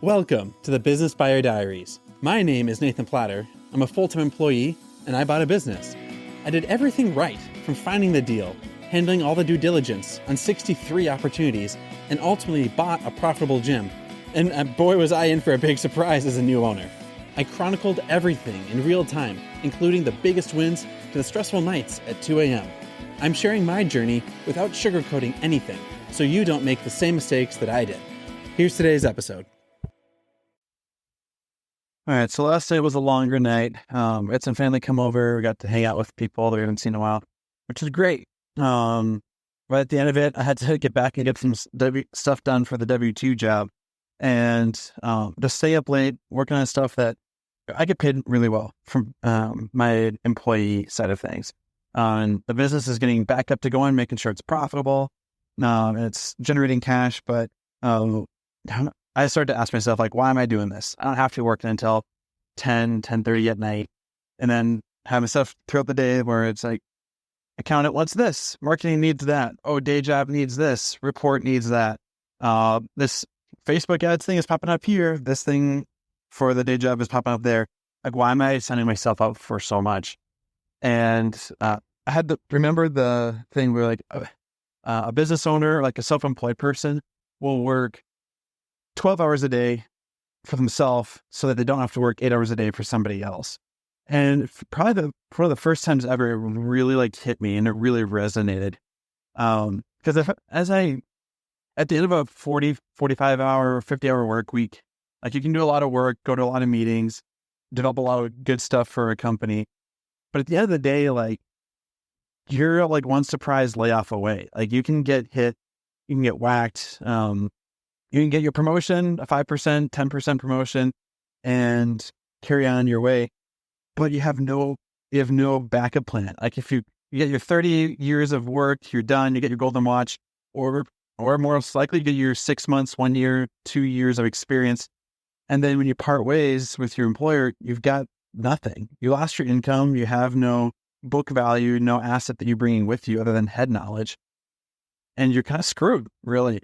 Welcome to the Business Buyer Diaries. My name is Nathan Platter. I'm a full-time employee, and I bought a business. I did everything right, from finding the deal, handling all the due diligence on 63 opportunities, and ultimately bought a profitable gym. And boy, was I in for a big surprise as a new owner. I chronicled everything in real time, including the biggest wins to the stressful nights at 2 a.m. I'm sharing my journey without sugarcoating anything, so you don't make the same mistakes that I did. Here's today's episode. All right, so last night was a longer night. We had some family come over. We got to hang out with people that we haven't seen in a while, which is great. Right at the end of it, I had to get back and get some stuff done for the W-2 job, and just stay up late working on stuff that I get paid really well from my employee side of things. And the business is getting back up to going, making sure it's profitable, and it's generating cash, but I started to ask myself, like, why am I doing this? I don't have to work until 10:30 at night, and then have myself throughout the day where it's like, accountant wants this, marketing needs that, oh, day job needs this, report needs that. This Facebook ads thing is popping up here, this thing for the day job is popping up there. Like, why am I signing myself up for so much? And I had to remember the thing where, like, a business owner, like a self-employed person, will work 12 hours a day for themselves so that they don't have to work 8 hours a day for somebody else. And probably one of the first times ever, it really hit me, and it really resonated. Because at the end of a 40, 45 hour, 50 hour work week, like, you can do a lot of work, go to a lot of meetings, develop a lot of good stuff for a company. But at the end of the day, like, you're like one surprise layoff away. Like, you can get hit, you can get whacked, you can get your promotion, a 5%, 10% promotion, and carry on your way. But you have no backup plan. Like, if you get your 30 years of work, you're done, you get your golden watch, or more likely you get your 6 months, 1 year, 2 years of experience. And then when you part ways with your employer, you've got nothing. You lost your income. You have no book value, no asset that you're bringing with you other than head knowledge. And you're kind of screwed, really.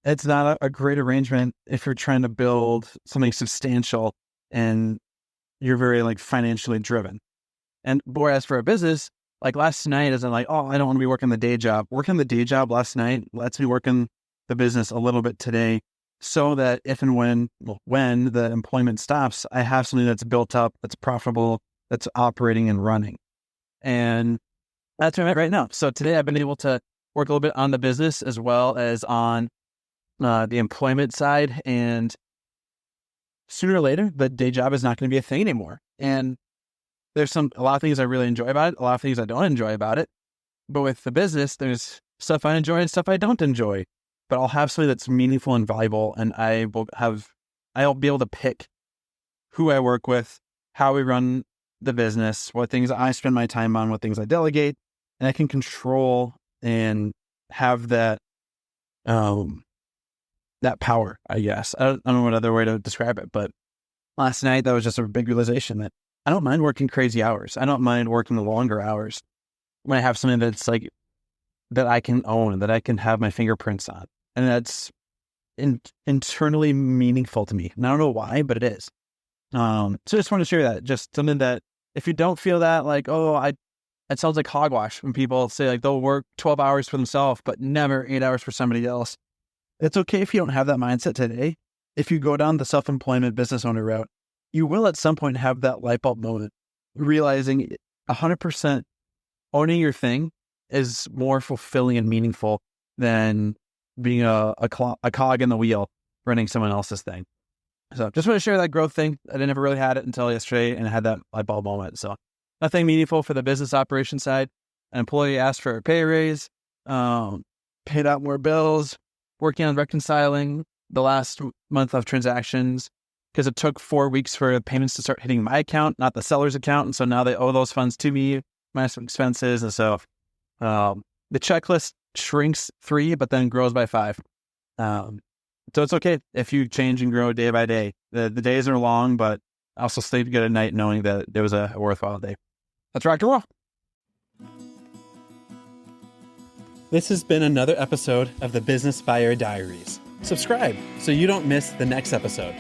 It's not a great arrangement if you're trying to build something substantial and you're very, like, financially driven. And boy, as for a business, like last night, as I'm like, oh, I don't want to be working the day job. Working the day job last night lets me work in the business a little bit today, so that if and when the employment stops, I have something that's built up, that's profitable, that's operating and running. And that's where I'm at right now. So today I've been able to work a little bit on the business as well as on the employment side, and sooner or later, the day job is not going to be a thing anymore. And there's a lot of things I really enjoy about it, a lot of things I don't enjoy about it. But with the business, there's stuff I enjoy and stuff I don't enjoy. But I'll have something that's meaningful and valuable, and I'll be able to pick who I work with, how we run the business, what things I spend my time on, what things I delegate, and I can control and have that power, I guess. I don't know what other way to describe it, but last night, that was just a big realization that I don't mind working crazy hours. I don't mind working the longer hours when I have something that's like, that I can own, that I can have my fingerprints on. And that's internally meaningful to me. And I don't know why, but it is. So I just want to share that, just something that if you don't feel that, like, it sounds like hogwash when people say, like, they'll work 12 hours for themselves, but never 8 hours for somebody else. It's okay if you don't have that mindset today. If you go down the self-employment business owner route, you will at some point have that light bulb moment, realizing 100% owning your thing is more fulfilling and meaningful than being a cog in the wheel running someone else's thing. So just want to share that growth thing. I never really had it until yesterday, and I had that light bulb moment. So nothing meaningful for the business operation side. An employee asked for a pay raise, paid out more bills, working on reconciling the last month of transactions, because it took 4 weeks for payments to start hitting my account, not the seller's account. And so now they owe those funds to me, minus some expenses. And so the checklist shrinks 3, but then grows by 5. So it's okay if you change and grow day by day. The days are long, but I also sleep good at night knowing that it was a worthwhile day. Let's rock and roll. This has been another episode of the Business Buyer Diaries. Subscribe so you don't miss the next episode.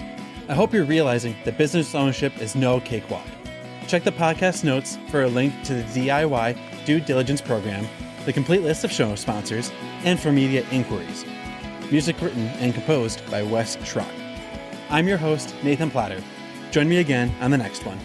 I hope you're realizing that business ownership is no cakewalk. Check the podcast notes for a link to the DIY due diligence program, the complete list of show sponsors, and for media inquiries. Music written and composed by Wes Schrock. I'm your host, Nathan Platter. Join me again on the next one.